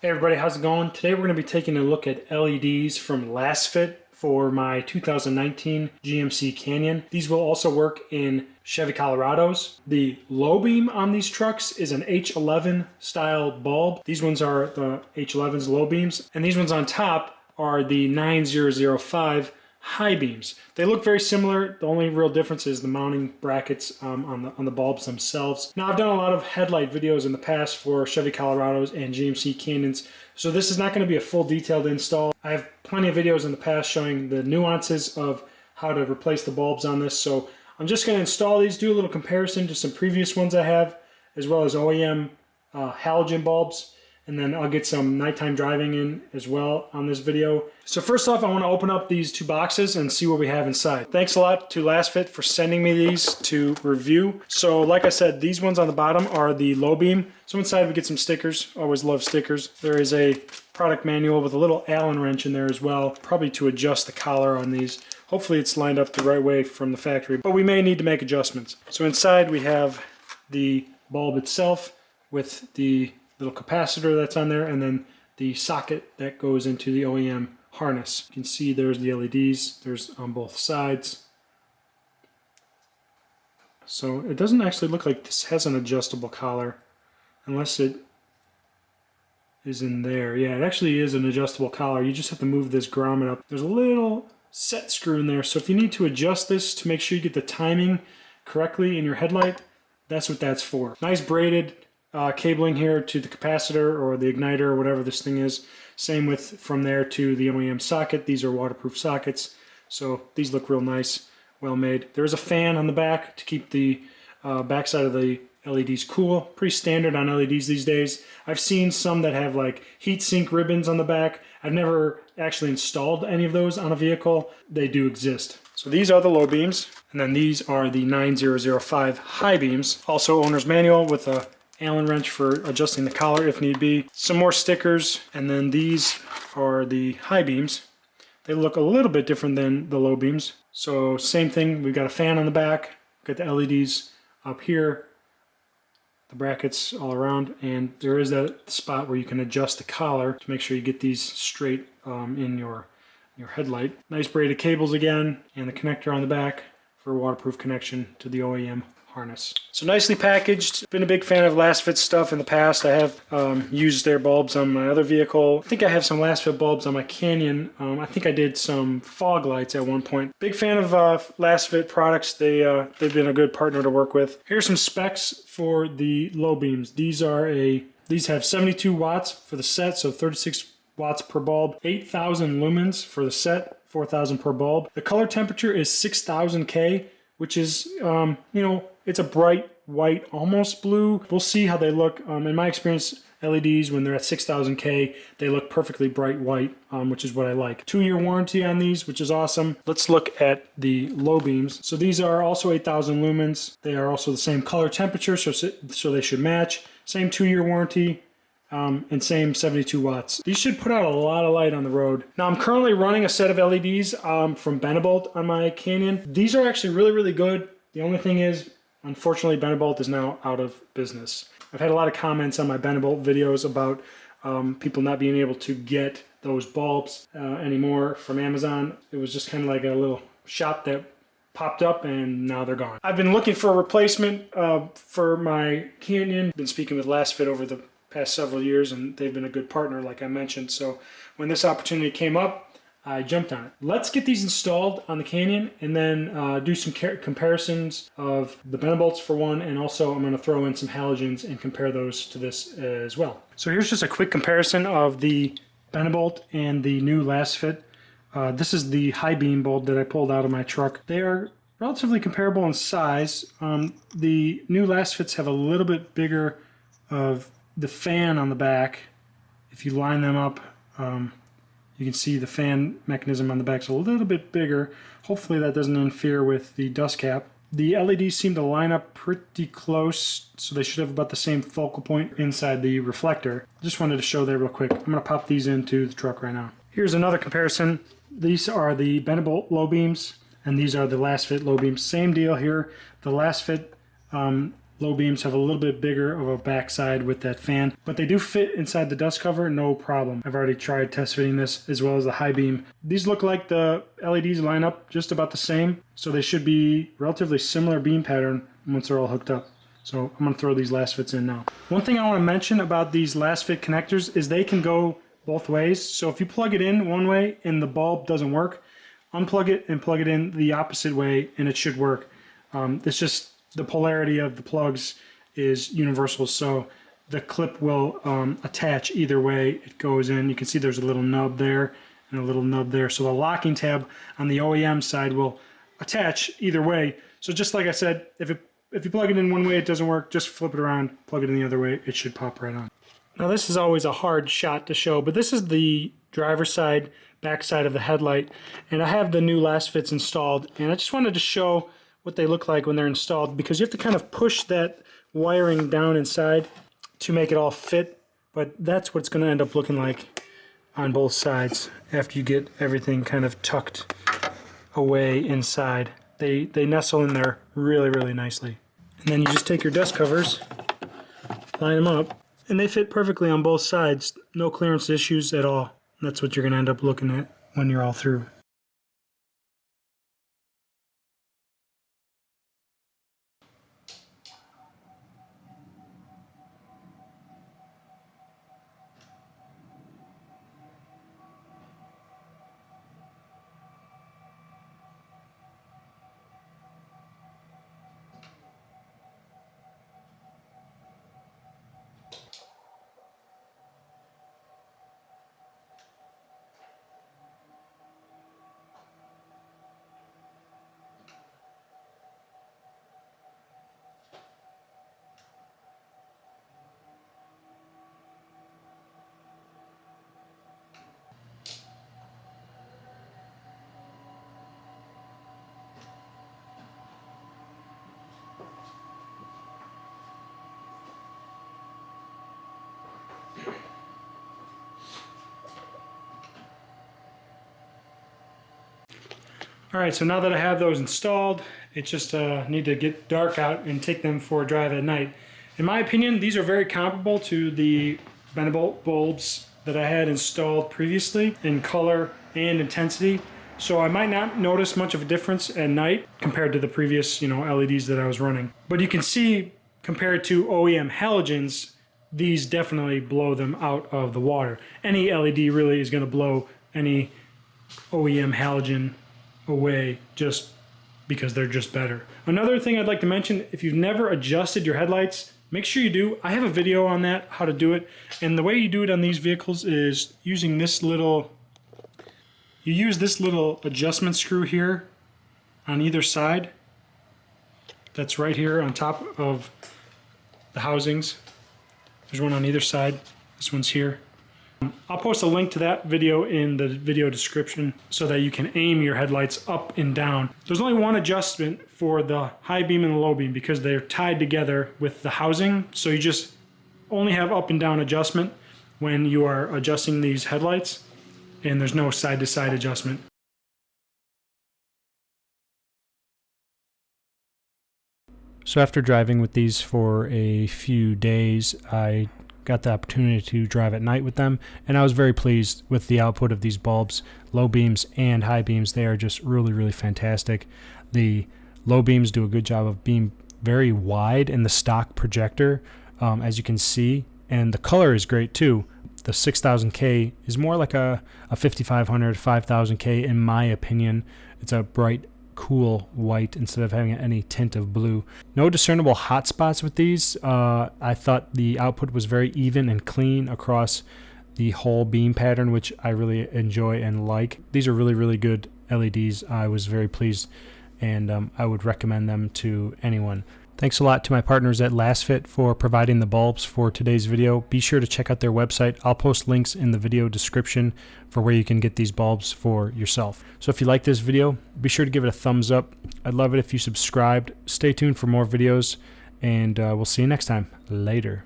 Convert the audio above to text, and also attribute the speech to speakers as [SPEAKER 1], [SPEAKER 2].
[SPEAKER 1] Hey everybody, how's it going? Today we're going to be taking a look at LEDs from Lasfit for my 2019 GMC Canyon. These will also work in Chevy Colorados. The low beam on these trucks is an H11 style bulb. These ones are the H11's low beams, and these ones on top are the 9005 high beams. They look very similar. The only real difference is the mounting brackets on the bulbs themselves. Now, I've done a lot of headlight videos in the past for Chevy Colorados and GMC Canyons, so this is not going to be a full detailed install. I have plenty of videos in the past showing the nuances of how to replace the bulbs on this, so I'm just going to install these, do a little comparison to some previous ones I have, as well as OEM halogen bulbs. And then I'll get some nighttime driving in as well on this video. So first off, I want to open up these two boxes and see what we have inside. Thanks a lot to Lasfit for sending me these to review. So like I said, these ones on the bottom are the low beam. So inside we get some stickers. Always love stickers. There is a product manual with a little Allen wrench in there as well, probably to adjust the collar on these. Hopefully it's lined up the right way from the factory, but we may need to make adjustments. So inside we have the bulb itself with the little capacitor that's on there, and then the socket that goes into the OEM harness. You can see there's the LEDs, there's on both sides. So it doesn't actually look like this has an adjustable collar, unless it is in there. Yeah, it actually is an adjustable collar. You just have to move this grommet up. There's a little set screw in there, so if you need to adjust this to make sure you get the timing correctly in your headlight, that's what that's for. Nice braided cabling here to the capacitor or the igniter or whatever this thing is. Same with from there to the OEM socket. These are waterproof sockets, so these look real nice, well made. There's a fan on the back to keep the backside of the LEDs cool. Pretty standard on LEDs these days. I've seen some that have like heat sink ribbons on the back. I've never actually installed any of those on a vehicle. They do exist. So these are the low beams, and then these are the 9005 high beams. Also owner's manual with a Allen wrench for adjusting the collar if need be. Some more stickers, and then these are the high beams. They look a little bit different than the low beams. So same thing, we've got a fan on the back, got the LEDs up here, the brackets all around, and there is that spot where you can adjust the collar to make sure you get these straight in your headlight. Nice braided cables again, and the connector on the back for a waterproof connection to the OEM harness. So nicely packaged. Been a big fan of Lasfit stuff in the past. I have used their bulbs on my other vehicle. I think I have some Lasfit bulbs on my Canyon. I think I did some fog lights at one point. Big fan of Lasfit products. They've been a good partner to work with. Here's some specs for the low beams. These have 72 watts for the set, so 36 watts per bulb, 8,000 lumens for the set, 4,000 per bulb. The color temperature is 6,000 K, which is, it's a bright white, almost blue. We'll see how they look. In my experience, LEDs, when they're at 6,000 K, they look perfectly bright white, which is what I like. 2-year warranty on these, which is awesome. Let's look at the low beams. So these are also 8,000 lumens. They are also the same color temperature, so they should match. Same 2-year warranty. And same 72 watts. These should put out a lot of light on the road. Now I'm currently running a set of LEDs from Fondupot on my Canyon. These are actually really, really good. The only thing is, unfortunately, Fondupot is now out of business. I've had a lot of comments on my Fondupot videos about people not being able to get those bulbs anymore from Amazon. It was just kind of like a little shop that popped up and now they're gone. I've been looking for a replacement for my Canyon. Been speaking with Lasfit over the past several years, and they've been a good partner, like I mentioned. So when this opportunity came up, I jumped on it. Let's get these installed on the Canyon, and then do some comparisons of the Fondupot for one, and also I'm going to throw in some halogens and compare those to this as well. So here's just a quick comparison of the Fondupot and the new Lasfit. This is the high beam bulb that I pulled out of my truck. They are relatively comparable in size. The new Lasfits have a little bit bigger of the fan on the back. If you line them up, you can see the fan mechanism on the back is a little bit bigger. Hopefully that doesn't interfere with the dust cap. The LEDs seem to line up pretty close, so they should have about the same focal point inside the reflector. Just wanted to show that real quick. I'm going to pop these into the truck right now. Here's another comparison. These are the Fondupot low beams, and these are the Lasfit low beams. Same deal here. The Lasfit low beams have a little bit bigger of a backside with that fan, but they do fit inside the dust cover, no problem. I've already tried test fitting this as well as the high beam. These look like the LEDs line up just about the same, so they should be relatively similar beam pattern once they're all hooked up. So I'm going to throw these Lasfits in now. One thing I want to mention about these Lasfit connectors is they can go both ways. So if you plug it in one way and the bulb doesn't work, unplug it and plug it in the opposite way and it should work. It's just the polarity of the plugs is universal, so the clip will attach either way it goes in. You can see there's a little nub there and a little nub there. So the locking tab on the OEM side will attach either way. So just like I said, if you plug it in one way it doesn't work, just flip it around, plug it in the other way, it should pop right on. Now this is always a hard shot to show, but this is the driver's side, back side of the headlight, and I have the new Lasfits installed, and I just wanted to show what they look like when they're installed, because you have to kind of push that wiring down inside to make it all fit, but that's what it's going to end up looking like on both sides after you get everything kind of tucked away inside. They nestle in there really, really nicely. And then you just take your dust covers, line them up, and they fit perfectly on both sides. No clearance issues at all. That's what you're going to end up looking at when you're all through. Alright, so now that I have those installed, it's just need to get dark out and take them for a drive at night. In my opinion, these are very comparable to the Fondupot bulbs that I had installed previously in color and intensity. So I might not notice much of a difference at night compared to the previous, LEDs that I was running. But you can see, compared to OEM halogens, these definitely blow them out of the water. Any LED really is going to blow any OEM halogen away just because they're just better. Another thing I'd like to mention, if you've never adjusted your headlights, make sure you do. I have a video on that, how to do it. And the way you do it on these vehicles is using this little, you use this little adjustment screw here on either side. That's right here on top of the housings. There's one on either side. This one's here. I'll post a link to that video in the video description so that you can aim your headlights up and down. There's only one adjustment for the high beam and the low beam because they're tied together with the housing. So you just only have up and down adjustment when you are adjusting these headlights, and there's no side to side adjustment. So after driving with these for a few days, I got the opportunity to drive at night with them, and I was very pleased with the output of these bulbs. Low beams and high beams, they are just really, really fantastic. The low beams do a good job of being very wide in the stock projector, as you can see, and the color is great too. The 6000K is more like a 5500, 5000K in my opinion. It's a bright, cool white instead of having any tint of blue. No discernible hot spots with these. I thought the output was very even and clean across the whole beam pattern, which I really enjoy and like. These are really, really good LEDs. I was very pleased, and I would recommend them to anyone. Thanks a lot to my partners at Lasfit for providing the bulbs for today's video. Be sure to check out their website. I'll post links in the video description for where you can get these bulbs for yourself. So if you like this video, be sure to give it a thumbs up. I'd love it if you subscribed. Stay tuned for more videos, and we'll see you next time. Later.